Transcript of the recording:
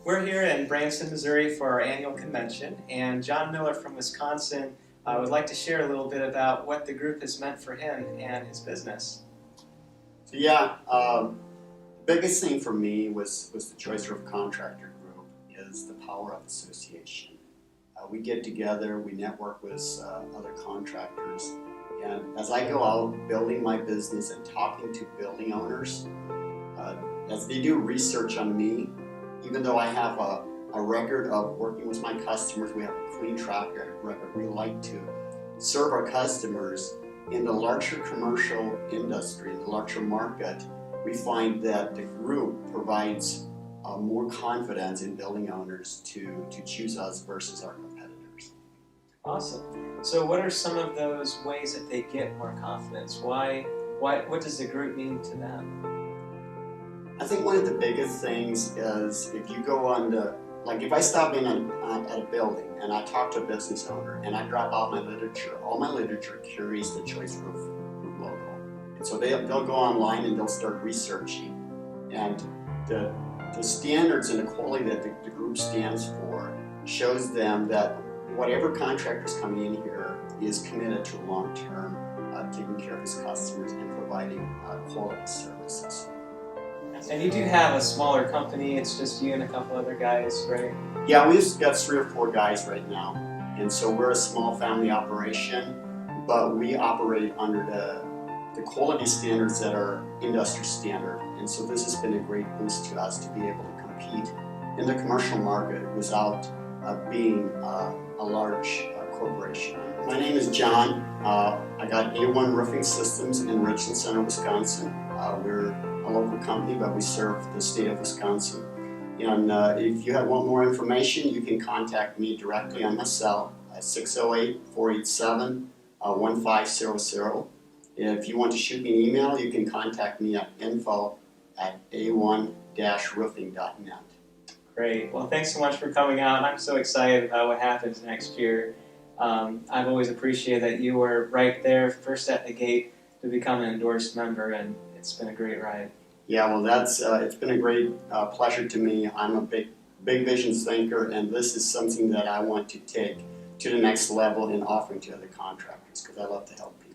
We're here in Branson, Missouri for our annual convention, and John Miller from Wisconsin would like to share a little bit about what the group has meant for him and his business. The biggest thing for me was the Choice Roof Contractor group is the power of association. We get together, we network with other contractors, and as I go out building my business and talking to building owners, as they do research on me, even though I have a record of working with my customers, we have a clean track record, we like to serve our customers in the larger commercial industry, in the larger market. We find that the group provides more confidence in building owners to choose us versus our competitors. Awesome. So what are some of those ways that they get more confidence? What does the group mean to them? I think one of the biggest things is if you go on like if I stop in at a building and I talk to a business owner and I drop out my literature, all my literature carries the Choice Roof logo. And so they'll go online and they'll start researching. And the standards and the quality that the group stands for shows them that whatever contractor's coming in here is committed to long-term taking care of his customers and providing quality services. And you do have a smaller company, it's just you and a couple other guys, right? Yeah, we've got 3 or 4 guys right now. And so we're a small family operation, but we operate under the quality standards that are industry standard. And so this has been a great boost to us to be able to compete in the commercial market without being a large corporation. My name is John. I got A1 Roofing Systems in Richland Center, Wisconsin. We're a local company, but we serve the state of Wisconsin. And if you want more information, you can contact me directly on my cell at 608-487-1500. If you want to shoot me an email, you can contact me at info@a1-roofing.net. Great. Well, thanks so much for coming out. I'm so excited about what happens next year. I've always appreciated that you were right there, first at the gate to become an endorsed member, and it's been a great ride. Yeah, well, it's been a great pleasure to me. I'm a big visions thinker, and this is something that I want to take to the next level in offering to other contractors because I love to help people.